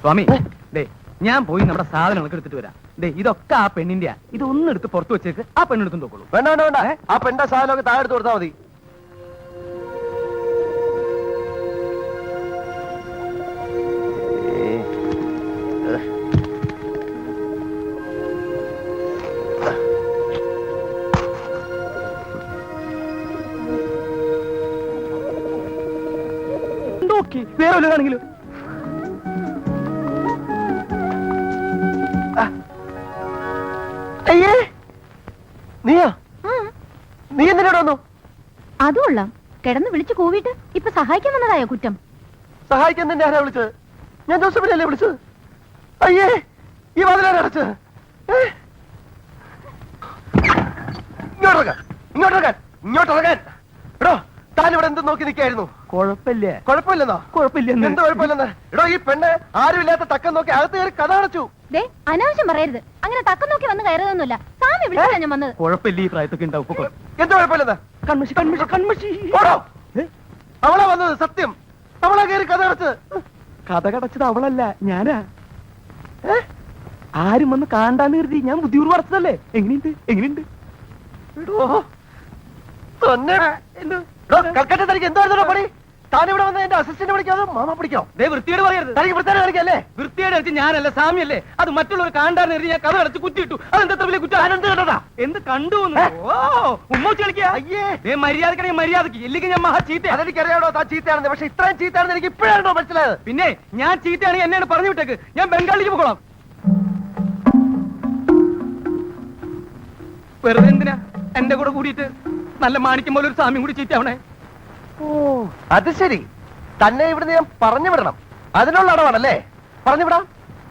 സ്വാമി ദേ ഞാൻ പോയി നമ്മുടെ സാധനങ്ങളൊക്കെ എടുത്തിട്ട് വരാം. ദേ ഇതൊക്കെ ആ പെണ്ണിന്റെയാ. ഇതൊന്നും എടുത്ത് പുറത്തു വെച്ചേക്ക്. ആ പെണ്ണെടുത്തും നോക്കുള്ളൂ. വേണ്ട വേണ്ട വേണ്ട, ആ പെണ്ണിന്റെ സാധനമൊക്കെ താഴെ എടുത്ത് കൊടുത്താൽ മതി. നോക്കി വേറെ വല്ലതാണെങ്കിലും. അയ്യേ, നീയാ? നീ എന്തിനോട് വന്നു? അതുകൊള്ള കിടന്ന് വിളിച്ചു കൂവിട്ട് ഇപ്പൊ സഹായിക്കാൻ വന്നതായോ കുറ്റം? സഹായിക്കാൻ തന്നെ ആരാ വിളിച്ചത്? ഞാൻ ജോസഫിനല്ലേ വിളിച്ചത്? അയ്യേ, ഈ വാതിലാരാ അടച്ചത്? ഇങ്ങോട്ടിറങ്ങാൻ, ഇങ്ങോട്ടിറങ്ങാൻ, ഇങ്ങോട്ടിറങ്ങാൻ. എടോ, താൻ ഇവിടെ എന്ത് നോക്കി നിൽക്കായിരുന്നു? കുഴപ്പമില്ലേ? കുഴപ്പമില്ലെന്നോ? കുഴപ്പമില്ലെന്ന്. എന്ത് കുഴപ്പമില്ലെന്ന്? എടോ, ഈ പെണ്ണ് ആരുമില്ലാത്ത തക്കം നോക്കി അകത്ത് കയറി കഥ അടച്ചു. ദേ അനാവശ്യം പറയരുത്. അങ്ങനെ തക്കം നോക്കി വന്ന് കയറുന്നൊന്നുമില്ല. സ്വാമി വിളിച്ചാ ഞാൻ വന്നത്. കുഴപ്പമില്ല, ഈ പ്രായത്തൊക്കെ ഉണ്ടാവും. എന്ത് കുഴപ്പമില്ലെന്ന്? കൺമഷി കൺമഷി കൺമഷി. ഓടോ, അവളാ വന്നത്, സത്യം. അവളാ കയറി കഥ അടച്ചത്. കഥ കടച്ചത് അവളല്ല, ഞാനാ. ആരും വന്ന് കാണാന്ന് കരുതി ഞാൻ ബുദ്ധിപൂർവ്വം അടച്ചതല്ലേ. എങ്ങനെയുണ്ട് എങ്ങനെയുണ്ട്? കൽക്കട്ട തനിക്ക് എന്തായിരുന്നു പണി? താനിവിടെ വന്ന എന്റെ അസിസ്റ്റന്റ് വിളിക്കാതെ മാമ പിടിക്കോ? വൃത്തിയോട് പറയരുത്. തനിക്ക് വൃത്തിയോട് കളിക്കല്ലേ? വൃത്തിയോട് കളിച്ച് ഞാനല്ല, സാമിയല്ലേ. അത് മറ്റുള്ളവർ കാണാന്ന് കരുതി ഞാൻ കഥ അടച്ച് കുത്തിയിട്ടു. അതെന്താ വലിയ കുറ്റം? എന്ത് കണ്ടതാ? എന്ത് കണ്ടു? ഉമ്മൂച്ച് കളിക്കാ? അയ്യേ, മര്യാദക്കണെങ്കിൽ മര്യാദക്ക്, ഇല്ലെങ്കിൽ ഞാൻ മഹാ ചീത്ത. അതെനിക്കറിയാടോ താൻ ചീത്തയാണെന്ന്. പക്ഷെ ഇത്രയും ചീത്തയാണെന്ന് എനിക്ക് ഇപ്പോഴാണോ മനസ്സിലായത്? പിന്നെ ഞാൻ ചീത്തയാണെങ്കിൽ എന്നെയാണ് പറഞ്ഞു വിട്ടേക്ക്. ഞാൻ ബംഗാളിലേക്ക് പോകണം. വെറുതെ എന്തിനാ എന്റെ കൂടെ കൂടിയിട്ട് നല്ല മാണിക്കം പോലെ ഒരു സാമ്യം കൂടി ചീത്തയാവണേ? ഓ, അത് ശരി. തന്നെ ഇവിടുന്ന് ഞാൻ പറഞ്ഞു വിടണം, അതിനുള്ള അടവാണല്ലേ? പറഞ്ഞു വിടാം,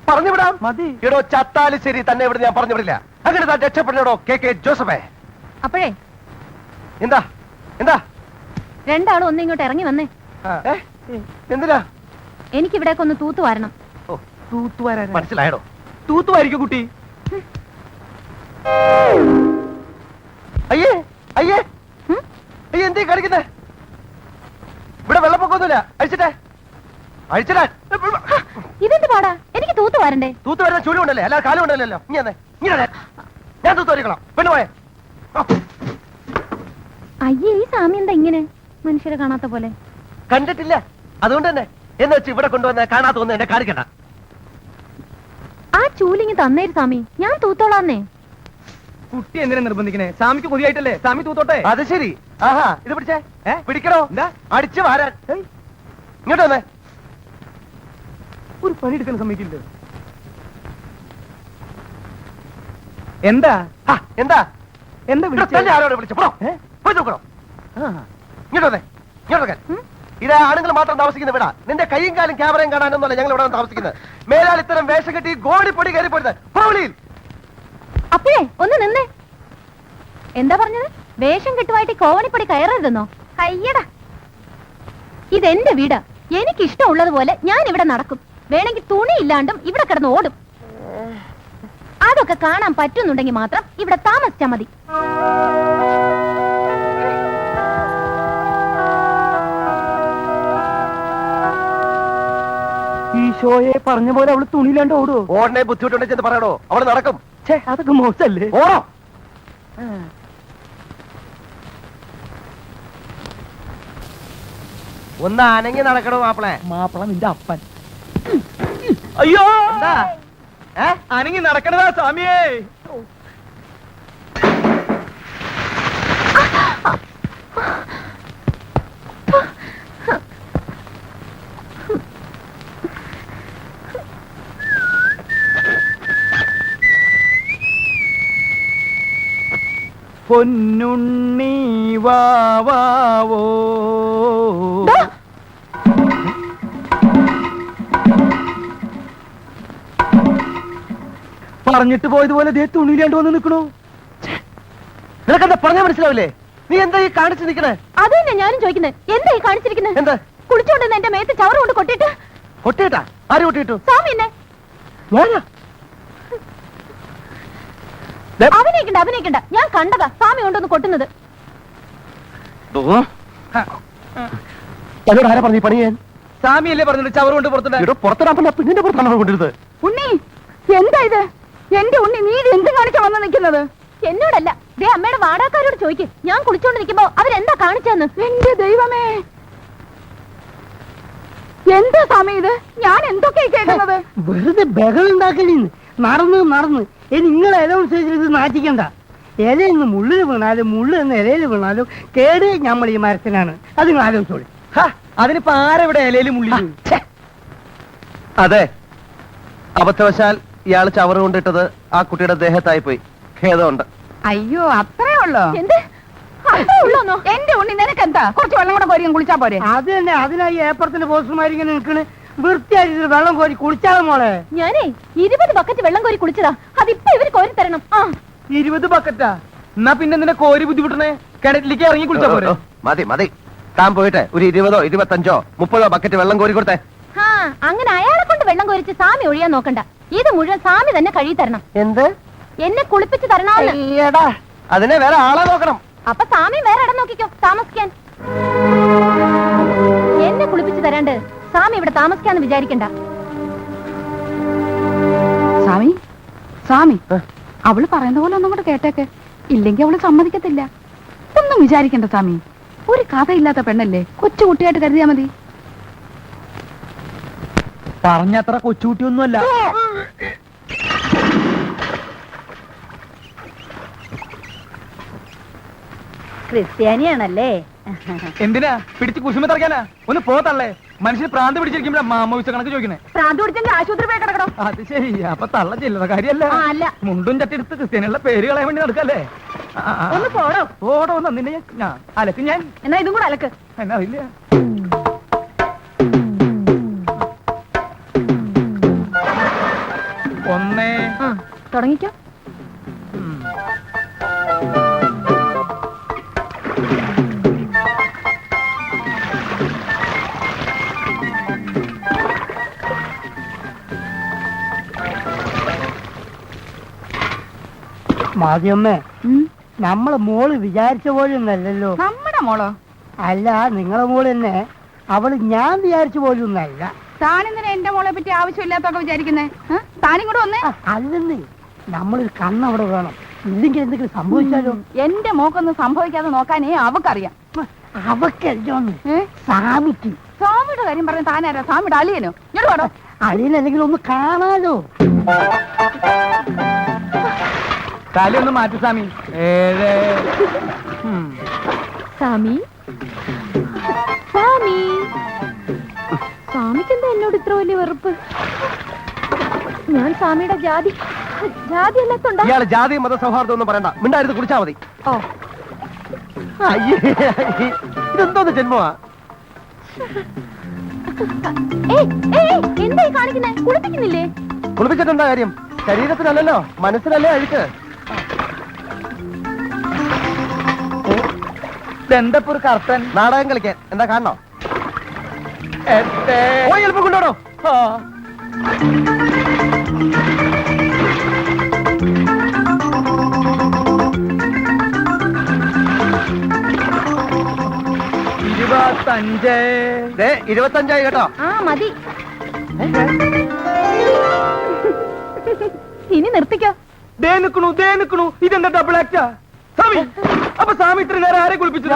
പറഞ്ഞു വിടാം. മതി. എടോ ചത്താലും ശരി, തന്നെ ഇവിടുന്ന് ഞാൻ പറഞ്ഞു വിടില്ല. അങ്ങനെ താൻ രക്ഷപ്പെടണോ കെ ജോസഫേ? അപ്പോഴേ എന്താ എന്താ? രണ്ടാളും ഒന്ന് ഇങ്ങോട്ട് ഇറങ്ങി വന്നേ. എന്തിനാ? എനിക്ക് ഇവിടേക്ക് ഒന്ന് തൂത്തു വരണം. ഓ, തൂത്തുവാരാ? മനസ്സിലായടോ? തൂത്തുവായിരിക്കും കുട്ടി. അയ്യേ അയ്യേ അയ്യേ, എന്തേ കളിക്കുന്നേ? ഇവിടെ വെള്ളപ്പൊക്കമൊന്നുമില്ല. അഴിച്ചിട്ടേ, അഴിച്ചിടാ. ഇതെന്ത് പാടാ? എനിക്ക് തൂത്തു വരണ്ടേ? തൂത്ത് വരുന്ന ചുഴി ഉണ്ടല്ലേ, അല്ലാതെ കാലം ഉണ്ടല്ലോ. ഇങ്ങനെ ഞാൻ തൂത്ത് വരിക്കണം. പെണ്ണു പോയെ. അയ്യേ, ഈ സാമി എന്താ ഇങ്ങനെ മനുഷ്യരെ കാണാത്ത പോലെ? കണ്ടിട്ടില്ല, അതുകൊണ്ട് തന്നെ എന്ന് വെച്ച് ഇവിടെ കൊണ്ടുവന്ന കാണാത്ത ഒന്ന് എന്നെ കാണിക്കണ്ട. ആ ചൂലിങ് തന്നേര് സാമി, ഞാൻ തൂത്തോളാന്നേ. കുട്ടി എന്തിനാ നിർബന്ധിക്കണേ? സ്വാമിക്ക് കൊതിയായിട്ടല്ലേ, സ്വാമി തൂത്തോട്ടെ. അത് ശരി. ആഹാ, ഇത് പിടിച്ചേ. പിടിക്കണോ? എന്താ? അടിച്ചു വാരാൻ. ഇങ്ങോട്ട് വന്നേ. ഒരു പണി എടുക്കാൻ സമ്മതിക്കില്ല. എന്താ എന്താ എന്താ വിളിച്ചത്? ആരോട് വിളിച്ചു? പോയി നോക്കണോ? ഇങ്ങോട്ട് വന്നേ, ഇങ്ങോട്ട് വെക്കാൻ. ഇത് ആണുങ്ങൾ മാത്രം താമസിക്കുന്ന വീടാ. നിന്റെ കൈയും കാലും ക്യാമറയും കാണാനൊന്നുമല്ല ഞങ്ങൾ ഇവിടെ താമസിക്കുന്നത്. മേലാൽ ഇത്തരം വേഷം കെട്ടി ഗോളിപ്പൊടി കയറി പോരുന്നത്. അപ്പോഴേ ഒന്ന് നിന്നേ. എന്താ പറഞ്ഞത്? വേഷം കെട്ടുമായിട്ട് കോവണിപ്പടി കയറരുതെന്നോ? അയ്യടാ, ഇതെന്റെ വീടാ. എനിക്ക് ഇഷ്ടമുള്ളതുപോലെ ഞാൻ ഇവിടെ നടക്കും. വേണമെങ്കിൽ തുണി ഇല്ലാണ്ടും ഇവിടെ കിടന്ന് ഓടും. അതൊക്കെ കാണാൻ പറ്റുന്നുണ്ടെങ്കിൽ മാത്രം ഇവിടെ താമസിച്ചാ മതി. ഈശോയെ പറഞ്ഞ പോലെ അവള് തുണിയില്ലാണ്ട് ഓടുവോ? ഓടനെ ബുദ്ധിമുട്ടുണ്ടെന്ന് ചെന്ന് പറയണോ? അവള് നടക്കും. അതൊക്കെ മോശല്ലേ? ഓടോ. ഒന്ന് അനങ്ങി നടക്കണോ മാപ്പിളെ? മാപ്പിള നിന്റെ അപ്പൻ. അയ്യോ, എന്താ അനങ്ങി നടക്കണതാ സ്വാമിയേ. പൊന്നുണ്ണി വാവോ. പറഞ്ഞിട്ട് പോയതുപോലെ ദേ തുണിയിലാണ്ട് വന്ന് നിൽക്കണു. നിനക്കെന്താ പറഞ്ഞാ മനസ്സിലാവില്ലേ? നീ എന്താ ഈ കാണിച്ചു നിൽക്കണേ? അത് തന്നെ ഞാനും ചോദിക്കുന്നത്. എന്താ ഈ കാണിച്ചിരിക്കുന്നത്? എന്താ? കുളിച്ചോണ്ടെന്ന് എന്റെ മേത്ത് ചവറ് കൊണ്ട് കൊട്ടിട്ട്. കൊട്ടിയിട്ടാ? ആര് കൊട്ടിയിട്ടു? സ്വാമി എന്നെ. അഭിനയിക്കണ്ട അഭിനയിക്കണ്ട, ഞാൻ കണ്ടതാ സ്വാമി കൊണ്ടൊന്ന് കൊട്ടുന്നത്. എന്നോട് ആരാ പറഞ്ഞു പണി ചെയ്യാൻ? സാമിയല്ലേ പറഞ്ഞിട്ട് ചവറ് കൊണ്ട് പുറത്തിടാൻ. ഇവിടെ പുറത്തിടാൻ പെണ്ണിന്റെ പുറത്താണ് കൊണ്ടിരുന്നത്. ഉണ്ണി എന്താ ഇത്? എന്റെ ഉണ്ണി നീ എന്ത് കാണിച്ചാ വന്ന് നിൽക്കുന്നത്? എന്നോടല്ല, ദേ അമ്മയുടെ വാടകക്കാരോട് ചോദിക്ക്. ഞാൻ കുളിച്ചോണ്ട് നിൽക്കുമ്പോ അവരെന്താ കാണിച്ചെന്ന്. എന്റെ ദൈവമേ, എന്താ സ്വാമി ഇത്? ഞാൻ എന്തൊക്കെയാ കേൾക്കുന്നത്? വെറുതെ ബഹളം ഉണ്ടാക്കലിന്ന് നടന്ന് ഇനി നിങ്ങൾ ഇല അനുസരിച്ചിട്ട് നാട്ടിക്കണ്ട. ഇലയിന്ന് മുള്ളിൽ വീണാലും മുള്ളു എന്ന് ഇലയിൽ വീണാലും കേട് നമ്മൾ ഈ മരത്തിനാണ്. അത് നിങ്ങൾ ആലോചിച്ചോളി. അതിനിപ്പോ ആരെവിടെ ഇലയിലും മുള്ളി? അതെ, അബദ്ധവശാൽ ഇയാൾ ചവറ് കൊണ്ടിട്ടത് ആ കുട്ടിയുടെ ദേഹത്തായി പോയി. ഖേദമുണ്ട്. അയ്യോ അത്രേ ഉള്ളോ? എന്ത് അത്രേ ഉള്ളൂന്നോ? എന്റെ ഉണ്ണി നിനക്ക് എന്താ? കുറച്ച് വെള്ളം കൂടെ കോരി കുളിച്ചാ പോരെ? അത് തന്നെ, അതിനായി ഏപ്പറത്തിന്റെ പോസ്റ്റർമാരിങ്ങനെ നിൽക്കണ്. വൃത്തിയായിട്ട് വെള്ളം കോരി കുളിച്ചാലോ മോളെ? ഞാനേ 20 ബക്കറ്റ് വെള്ളം കോരി കുളിച്ചതാ. അതിപ്പോ ഇവര് കോരി തരണം. 20 ബക്കറ്റാ? എന്നാ പിന്നെ നിന്നെ കോരി ബുദ്ധിമുട്ടണേ, കിണറ്റിലേക്ക് ഇറങ്ങി കുളിച്ചാ പോരെ? മതി മതി, താൻ പോയിട്ട് ഒരു 20ഓ 25ഓ 30ഓ ബക്കറ്റ് വെള്ളം കോരി കൊടുത്തേ. അങ്ങനെ അയാളെ കൊണ്ട് വെള്ളം കോരിച്ച് സാമി ഒഴിയാൻ നോക്കണ്ട. ഇത് മുഴുവൻ സാമി തന്നെ കഴുകി തരണം. എന്ത്? എന്നെ കുളിപ്പിച്ച് തരണമെന്ന്. അതിനെ വേറെ ആളെ നോക്കണം. അപ്പൊ സാമി വേറെ ഇടം നോക്കിക്കോ താമസിക്കാൻ. എന്നെ കുളിപ്പിച്ച് തരാണ്ട് സാമി ഇവിടെ താമസിക്കാന്ന് വിചാരിക്കണ്ട. സ്വാമി സ്വാമി, അവള് പറയുന്ന പോലെ ഒന്നും കൂടെ കേട്ടേക്ക്. ഇല്ലെങ്കിൽ അവള് സമ്മതിക്കത്തില്ല. ഒന്നും വിചാരിക്കണ്ട സ്വാമി. ഒരു കഥയില്ലാത്ത പെണ്ണല്ലേ, കൊച്ചു കുട്ടിയായിട്ട് കരുതിയാ മതി. പറഞ്ഞത്ര കൊച്ചുകുട്ടിയൊന്നുമല്ല. ക്രിസ്ത്യാനിയാണല്ലേ? എന്തിനാ പിടിച്ച് കുശുമ തറക്കാനാ? ഒന്ന് പോത്തള്ളേ. മനുഷ്യന് പ്രാന്ത് പിടിച്ചിരിക്കുമ്പോഴാ മാമോയിച്ച കണക്ക് ചോദിക്കണേ. പ്രാന്ത് പിടിച്ചെങ്കിൽ ആശുപത്രി പോയി കിടക്കണോ? അത് ശരി. അപ്പൊ തള്ള ചില്ലറ കാര്യല്ല. അല്ല. മുണ്ടും ചട്ടിയെടുത്ത് ക്രിസ്ത്യാനികളുടെ പേര് കളയാൻ വേണ്ടി നടക്കല്ലേ? ഒന്ന് പോടോ. ഓടോ നിന്നെ ഞാൻ അലക്ക്. ഞാൻ എന്നാ ഇതും കൂടെ അലക്ക്. എന്നാ അറിയില്ല. ഒന്നേ തുടങ്ങിക്കോ. മാതിയമ്മേ, നമ്മളെ മോള് വിചാരിച്ച പോലെയൊന്നല്ലല്ലോ. നമ്മുടെ മോളോ? അല്ല, നിങ്ങളെ മോള് തന്നെ. അവള് ഞാൻ വിചാരിച്ച പോലെയൊന്നല്ല. താനെന്തിനാ എന്റെ മോളെ പറ്റി ആവശ്യമില്ലാത്തൊക്കെ വിചാരിക്കുന്നേ? താനും കൂടെ വന്നേ. അല്ലെന്ന്, നമ്മളൊരു കണ്ണവിടെ വേണം. ഇല്ലെങ്കിൽ എന്തെങ്കിലും സംഭവിച്ചാലോ? എന്റെ മോക്കൊന്നും സംഭവിക്കാതെ നോക്കാനേ അവക്കറിയാം. അവക്കറിയോന്ന് സാമിക്ക്. സ്വാമിയുടെ കാര്യം പറഞ്ഞ താനാരാ? സ്വാമിയുടെ അലിയനോ? ഇങ്ങോട്ട് വേണോ? അലിയനല്ലെങ്കിൽ ഒന്ന് കാണാലോ. തല ഒന്ന് മാറ്റി സ്വാമി. സാമി സാമി സ്വാമിക്ക് എന്താ എന്നോട് ഇത്ര വലിയ വെറുപ്പ്? ഞാൻ സ്വാമിയുടെ ജാതി അല്ലാത്തുണ്ടോ? ഇയാള് ജാതി മത സൗഹാർദ്ദം ഒന്നും പറയണ്ട. മിണ്ടായിരുന്നു കുടിച്ചാ മതി. ഓ, ഇതെന്തോന്ന് ജന്മമാ? എന്തായി കാണിക്കുന്നേ? കുളിപ്പിക്കുന്നില്ലേ? കുളിപ്പിച്ചിട്ടെന്താ കാര്യം? ശരീരത്തിനല്ലല്ലോ, മനസ്സിനല്ലേ അഴുക്ക്. എന്താ ഒരു കർത്തൻ നാടകം കളിക്കാൻ എന്താ കാണണോ? എളുപ്പം കൊണ്ടോടോ. ഇരുപത്തഞ്ച്. 25 കേട്ടോ. മതി. ഇനി നിർത്തിക്കോ. ദേ നിക്കണു. ഇതെന്താ ഡബിൾ ആക്റ്റാ? സ്വാമി, അപ്പൊ സ്വാമി ഇത്ര നേരം ആരെ കുളിപ്പിച്ചു?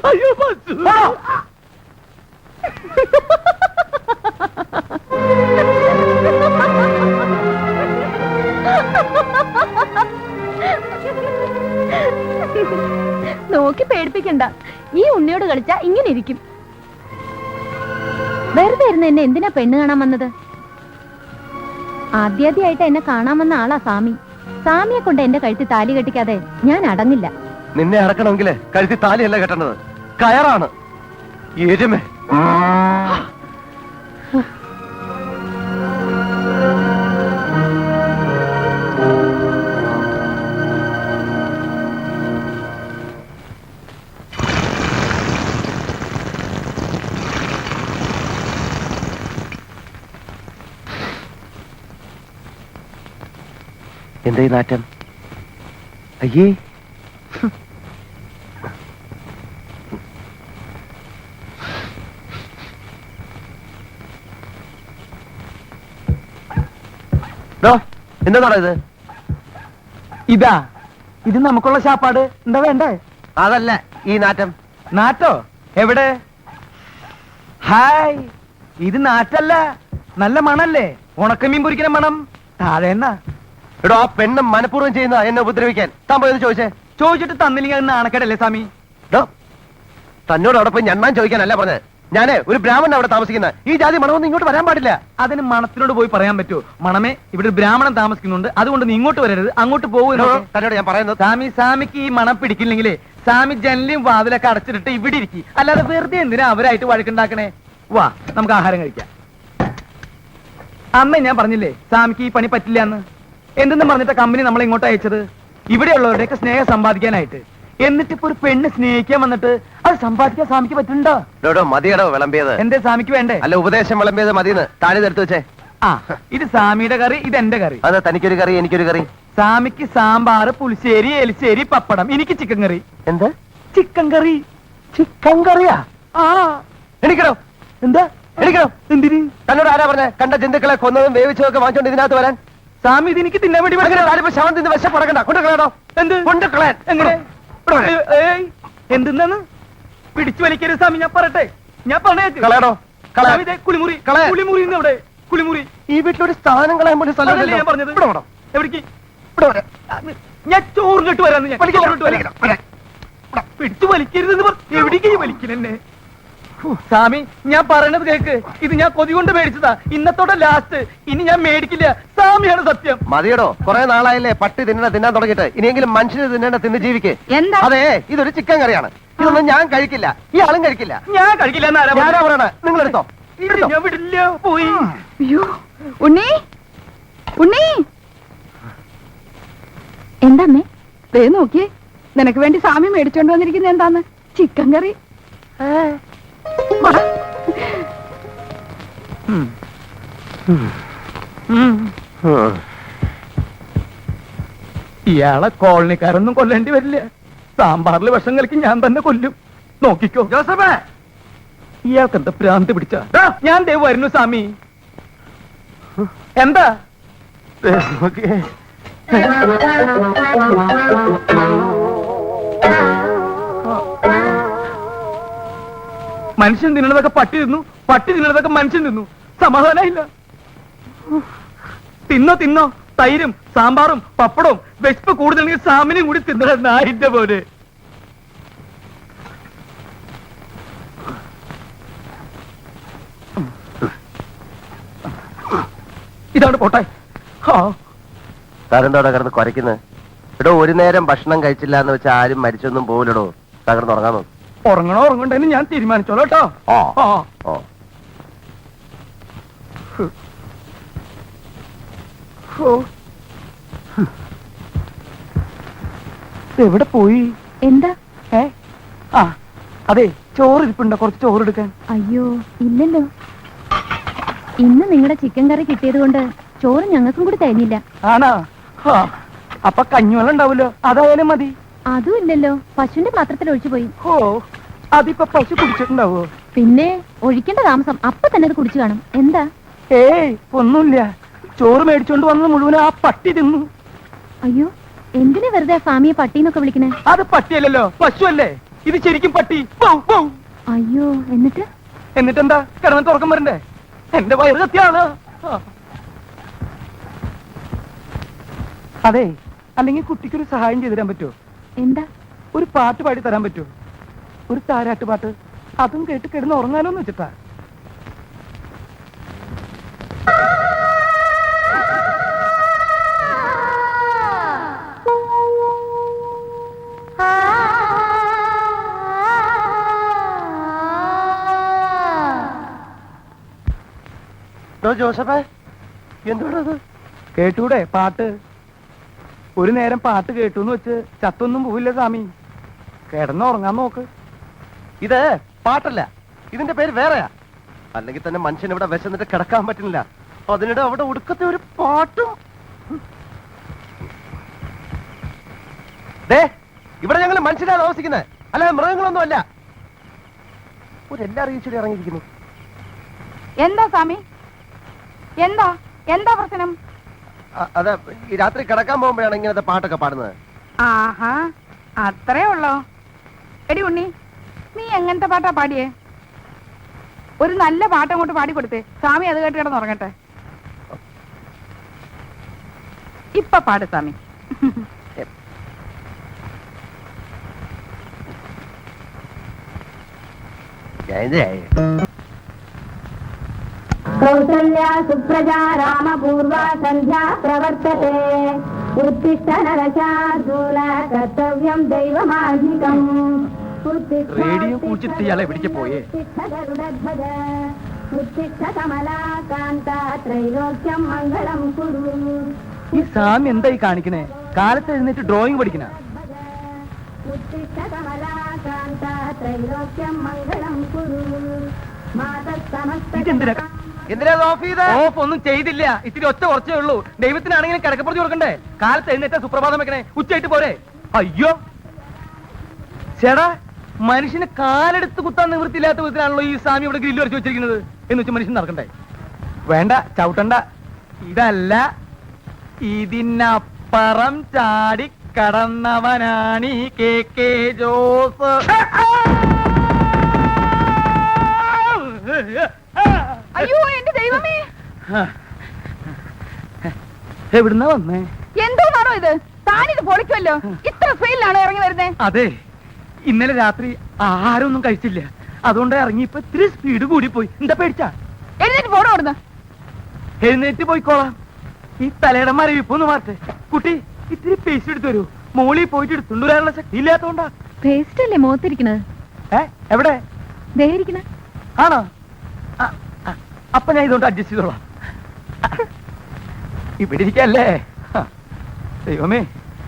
അയ്യോ പശു. നോക്കി പേടിപ്പിക്കണ്ട. ഈ ഉണ്ണിയോട് കളിച്ചാ ഇങ്ങനെ ഇരിക്കും. വെറുതെ ഇരുന്ന് എന്നെ എന്തിനാ പെണ്ണ് കാണാൻ വന്നത്? ആദ്യാദ്യമായിട്ട് എന്നെ കാണാൻ വന്ന ആളാ സാമി. സാമിയെ കൊണ്ട് എന്റെ കഴുത്തി താലി കെട്ടിക്കാതെ ഞാൻ അടങ്ങില്ല. നിന്നെ അടക്കണമെങ്കിൽ കഴുത്തി താലിയല്ല കെട്ടേണ്ടത്, കയറാണ്. എരുമേ. എന്താ ഈ നാറ്റം? അയ്യേ, എന്താണോ ഇത്? ഇതാ ഇത് നമുക്കുള്ള ശാപ്പാട്. എന്താ വേണ്ടേ? അതല്ല ഈ നാറ്റം. നാറ്റോ? എവിടെ? ഹായ്, ഇത് നാറ്റല്ല, നല്ല മണല്ലേ, ഉണക്കമീൻ പൊരിക്കുന്ന മണം. താഴെ എന്നാ എടോ, ആ പെണ്ണ് മനഃപൂർവ്വം ചെയ്യുന്ന എന്നെ ഉപദ്രവിക്കാൻ. താൻ പോയെന്ന് ചോദിച്ചേ. ചോദിച്ചിട്ട് തന്നില്ലെങ്കിൽ അത് നാണക്കേടല്ലേ സ്വാമി? ഡോ, തന്നോട് അവിടെ പോയി ഞണ്ണാൻ ചോദിക്കാനല്ല പറഞ്ഞത്. ഞാനേ ഒരു ബ്രാഹ്മണൻ അവിടെ താമസിക്കുന്ന. ഈ ജാതി മണമൊന്നും ഇങ്ങോട്ട് വരാൻ പാടില്ല. അതിന് മണത്തിനോട് പോയി പറയാൻ പറ്റുമോ? മണമേ, ഇവിടെ ഒരു ബ്രാഹ്മണൻ താമസിക്കുന്നുണ്ട്, അതുകൊണ്ട് നീ ഇങ്ങോട്ട് വരരുത്, അങ്ങോട്ട് എടോ, പോകുന്നു. തന്നോട് ഞാൻ പറയുന്നത്. സാമിക്ക് ഈ മണം പിടിക്കില്ലെങ്കിലേ സാമി ജനലും വാതിലൊക്കെ അടച്ചിട്ട് ഇവിടെ ഇരിക്കും. അല്ലാതെ വെറുതെ എന്തിനാ അവരായിട്ട് വഴക്കുണ്ടാക്കണേ? വാ, നമുക്ക് ആഹാരം കഴിക്കാം. അമ്മ ഞാൻ പറഞ്ഞില്ലേ സാമിക്ക് ഈ പണി പറ്റില്ല എന്ന്. എന്തെന്ന് പറഞ്ഞിട്ട് കമ്പനി നമ്മളെ ഇങ്ങോട്ട് അയച്ചത് ഇവിടെയുള്ളവരുടെയൊക്കെ സ്നേഹം സമ്പാദിക്കാനായിട്ട്. എന്നിട്ട് ഇപ്പൊ ഒരു പെണ്ണ് സ്നേഹിക്കാൻ വന്നിട്ട് അത് സമ്പാദിക്കാൻ സ്വാമിക്ക് പറ്റുന്നുണ്ടോ? ഡോ, മതിയടോ വിളമ്പിയത്. എന്തേ സ്വാമിക്ക് വേണ്ടേ? അല്ല, ഉപദേശം വിളമ്പിയത് മതിയെന്ന് താഴെ എടുത്ത് വെച്ചേ. ആ, ഇത് സാമിയുടെ കറി, ഇത് എന്റെ കറി. അതെ, തനിക്കൊരു കറി എനിക്കൊരു കറി. സാമിക്ക് സാമ്പാറ്, പുളിശ്ശേരി, എലിശ്ശേരി, പപ്പടം. എനിക്ക് ചിക്കൻ കറി. എന്ത് ചിക്കൻ കറി? ചിക്കൻ കറിയാ? ആ, എണിക്കണോ? എന്താ എണിക്കണോ? എന്തിന്? തന്നോട് ആരാ പറഞ്ഞ കണ്ട ജന്തുക്കളെ കൊന്നതും വേവിച്ചതും ഒക്കെ വാങ്ങിച്ചോണ്ട് ഇതിനകത്ത് വരാൻ? സാമി ഇത് എനിക്ക് തിന്നാൻ വേണ്ടി അങ്ങനെ ആരിപ്പോ ശവം തിന്ന് വിശപ്പടക്കണ്ട. കൊണ്ടുകളയാടോ. എന്ത് കൊണ്ടുകളയാൻ. എങ്ങനെ? ഇവിടെ വരെ. ഏയ്, എന്തിന്നാണ് പിടിച്ചു വലിക്കരുത് സ്വാമി, ഞാൻ പറയട്ടെ, ഞാൻ പറഞ്ഞേക്ക്. കളയാടോ. കളയാൻ. സ്വാമി, ദേ കുളിമുറി. കളയാൻ. കുളിമുറി എവിടെ? കുളിമുറി. ഈ വീട്ടിലൊരു സ്ഥാനം കളയാൻ പോലും സ്ഥലം അതല്ലേ ഞാൻ പറഞ്ഞത്. ഇവിടെ വേണം. എവിടേക്ക്? ഇവിടെ വരെ. ഞാൻ ചോറ് കെട്ട് വരാന്ന്. ഞാൻ വലിക്കണം, ചോറ് കെട്ട് വരാം. വലിക്കണം, വരെ. പിടിച്ചു വലിക്കരുതെന്ന് പറഞ്ഞു. എവിടേക്ക് വലിക്കലെന്നെ? സ്വാമി, ഞാൻ പറയണത് കേക്ക്. ഇത് ഞാൻ കൊതി കൊണ്ട് മേടിച്ചതാ, ഇന്നത്തോടെ ലാസ്റ്റ്. ഇനി ഞാൻ മേടിക്കില്ല. സ്വാമിയാണ് സത്യം. മതിയടോ, കുറെ നാളായില്ലേ പട്ടി തിന്നാൻ തുടങ്ങിയിട്ട്. ഇനിയെങ്കിലും മനുഷ്യന് തിന്ന് ജീവിക്ക്. എന്താ? അതെ, ഇതൊരു ചിക്കൻ കറിയാണ്. ഇതൊന്നും ഞാൻ കഴിക്കില്ല, ഈ ആളും കഴിക്കില്ല. ഞാൻ കഴിക്കില്ല എന്നാരാ ഞാനാ പറയണേ. നിങ്ങൾ എടുത്തോ. പറഞ്ഞത്? ഞാൻ വിടില്ല. പോയി. അയ്യോ, ഉണ്ണി ഉണ്ണി, എന്താമ്മേ? ദേ നോക്കിയേ, നിനക്ക് വേണ്ടി സ്വാമി മേടിച്ചോണ്ട് വന്നിരിക്കുന്നത് എന്താന്ന്? ചിക്കൻ കറി. വാ. ഇയാളെ കോളനിക്കാരൊന്നും കൊല്ലേണ്ടി വരില്ല. സാമ്പാറിൽ വിഷം കലക്കി ഞാൻ തന്നെ കൊല്ലും. നോക്കിക്കോ. ജോസഫേ, ഇയാൾക്ക് എന്താ ഭ്രാന്ത് പിടിച്ച? ഞാൻ ദേ വരുന്നു സ്വാമി. എന്താ? മനുഷ്യൻ തിന്നണതൊക്കെ പട്ടി തിന്നു, പട്ടി തിന്നണതൊക്കെ മനുഷ്യൻ തിന്നു. സമാധാനമില്ല. തിന്നോ തൈരും സാമ്പാറും പപ്പടവും. വിശപ്പ് കൂടുതലെങ്കിൽ സാമിനും കൂടി തിന്നണ നായിന്റെ പോലെ. ഇതാണ് പോട്ടെ. തരന്തോടെ കിടന്ന് കുരയ്ക്കുന്നത്. എടോ, ഒരു നേരം ഭക്ഷണം കഴിച്ചില്ല എന്ന് വെച്ചാൽ ആരും മരിച്ചൊന്നും പോകില്ലടോ. തകർന്ന് ഉറങ്ങാൻ നോക്കും. ഉറങ്ങണ്ടെന്ന് ഞാൻ തീരുമാനിച്ചോളൂ കേട്ടോ. എവിടെ പോയി? എന്താ? അതെ, ചോറ് ഇരിപ്പുണ്ടോ? കുറച്ച് ചോറ് എടുക്കാൻ. അയ്യോ, ഇല്ലല്ലോ. ഇന്ന് നിങ്ങളുടെ ചിക്കൻ കറി കിട്ടിയത് കൊണ്ട് ചോറ് ഞങ്ങൾക്കും കൂടി തരുന്നില്ല. ആണോ? അപ്പൊ കഞ്ഞിവെള്ളം ഉണ്ടാവല്ലോ, അതായാലും മതി. അതും ഇല്ലല്ലോ, പശുവിന്റെ പാത്രത്തിൽ ഒഴിച്ചു പോയി. ഓ, അതിപ്പോ പശു കുടിച്ചിട്ടുണ്ടാവോ? പിന്നെ ഒഴിക്കേണ്ട താമസം, അപ്പൊ തന്നെ അത് കുടിച്ചു കാണും. എന്താ? ഏയ്, ഒന്നുമില്ല. ചോറ് മേടിച്ചോണ്ട് വന്നത് മുഴുവൻ ആ പട്ടി തിന്നു. അയ്യോ, എന്തിനാ വെറുതെ സ്വാമിയെ പട്ടീന്നൊക്കെ വിളിക്കണേ? അത് പട്ടിയല്ലല്ലോ, പശു അല്ലേ. ഇത് ശരിക്കും പട്ടി. അയ്യോ, എന്നിട്ടെന്താ? കിടന്നിട്ട് ഉറക്കം വരണ്ടേ? എന്റെ വയറ് കത്തിയാണ്. അതെ, അല്ലെങ്കിൽ കുട്ടിക്കൊരു സഹായം ചെയ്തു തരാൻ പറ്റുമോ? എന്താ? ഒരു പാട്ട് പാടി തരാൻ പറ്റുമോ? ഒരു താരാട്ട് പാട്ട്. അതും കേട്ട് കിടന്ന് ഉറങ്ങാലോന്ന് വെച്ചിട്ടാ. ജോസഫേ, എന്തുകൊണ്ടത്? കേട്ടൂടെ പാട്ട്? ഒരു നേരം പാട്ട് കേട്ടൂന്ന് വെച്ച് ചത്തൊന്നും പോവില്ല സ്വാമി. കിടന്നുറങ്ങാൻ നോക്ക്. ഇത് പാട്ടല്ല, ഇതിന്റെ പേര് വേറെയാ. അല്ലെങ്കിൽ തന്നെ മനുഷ്യൻ ഇവിടെ വിശന്നിട്ട് കിടക്കാൻ പറ്റുന്നില്ല. അതിനിടെ അവിടെ ഒടുക്കത്തെ ഒരു പാട്ടും. ഇവിടെ ഞങ്ങൾ മനുഷ്യരാ താമസിക്കുന്നത്, അല്ലാതെ മൃഗങ്ങളൊന്നും അല്ല. ഒരെല്ലാം അറിയിച്ചിട്ട് ഇറങ്ങിയിരിക്കുന്നു. എന്താ സ്വാമി? എന്താ എന്താ പ്രശ്നം? അതെ, ഈ രാത്രി കിടക്കാൻ പോകുമ്പോഴാണ് ഇങ്ങനത്തെ പാട്ടൊക്കെ പാടുന്നത്. ആഹാ, അത്രേ ഉള്ളോ? എടി ഉണ്ണി, നീ എങ്ങനത്തെ പാട്ടാ പാടിയേ? ഒരു നല്ല പാട്ട് അങ്ങോട്ട് പാടിക്കൊടുത്തേ, സ്വാമി അത് കേട്ട് കിടന്നുറങ്ങട്ടെ. ഇപ്പൊ പാട് സ്വാമി. കൗസല്യാ സുപ്രജാ രാമപൂർവാ സന്ധ്യാ പ്രവർത്തത്തെ ഉത്തിഷ്ഠ നരശാർദൂല കർത്തവ്യം ദൈവമാധികം. റേഡിയോ കുടിച്ചിട്ട് ഇയാളെ പിടിച്ച് പോയേ. ഉത്തിഷ്ഠ കമലാകാന്ത ത്രൈലോക്യം മംഗളം കുരു. ഈ സ്വാമി എന്തായി കാണിക്കണേ? കാലത്ത് എഴുന്നേറ്റ് ഡ്രോയിങ് പഠിക്കണ. ഉത്തിഷ്ഠ കമലാകാന്ത ത്രൈലോക്യം മംഗളം കുരു. ഇതെന്തിനാ? എന്തിനാ ഓഫ് ചെയ്തേ? ഓഫ് ഒന്നും ചെയ്തില്ല, ഇത്തിരി ഒച്ച കുറച്ചേ ഉള്ളൂ. ദൈവത്തിനാണെങ്കിലും കിടക്കപ്പുറത്ത് കൊടുക്കണ്ടേ? കാലത്ത് എഴുന്നേറ്റ സുപ്രഭാതം വെക്കണേ, ഉച്ചയായിട്ട് പോരെ? അയ്യോ ചേടാ, മനുഷ്യന് കാലെടുത്ത് കുത്താൻ നിവൃത്തിയില്ലാത്ത വിധത്തിലാണല്ലോ ഈ സ്വാമി ഇവിടെ ഗ്രില്ല് വരച്ച് വെച്ചിരിക്കുന്നത്. എന്ന് വെച്ചാൽ മനുഷ്യൻ നടക്കണ്ടേ? വേണ്ട, ചവിട്ടണ്ട. ഇതല്ല, ഇതിനപ്പുറം ചാടി കടന്നവനാണ് ഈ കെ ജോസ്. അയ്യോ എന്റെ ദൈവമേ, എവിടുന്നാ വന്നേ? എന്തോന്നാണോ ഇത്? താനിത് പൊളിക്കുമല്ലോ, ഇത്ര സ്പീഡിലാണോ ഇറങ്ങി വരുന്നേ? അതെ, ഇന്നലെ രാത്രി ആഹാരമൊന്നും കഴിച്ചില്ല, അതുകൊണ്ട് ഇറങ്ങിയപ്പോ ഇത്തിരി സ്പീഡ് കൂടിപ്പോയി. എന്താ പേടിച്ചാ? എഴുന്നേറ്റ് പോണോ അവിടുന്ന്? എഴുന്നേറ്റ് പോയിക്കോളാം. ഈ തലയുടെ മരവിപ്പൊന്ന് മാറ്റേ. കുട്ടി, ഇത്തിരി പേസ്റ്റ് എടുത്തു വരൂ. മോളിൽ പോയിട്ട് എടുത്തുകൊണ്ട് വരാനുള്ള ശക്തി ഇല്ലാത്തോണ്ടാ. പേസ്റ്റ് അല്ലേ മുഖത്തിരിക്കണത്? എവിടെ? ദേഹിരിക്കണ. ആണോ? അപ്പൊ ഞാൻ ഇതുകൊണ്ട് അഡ്ജസ്റ്റ് ചെയ്തോളാം. ഇവിടെ ഇരിക്കല്ലേ? ദൈവമേ,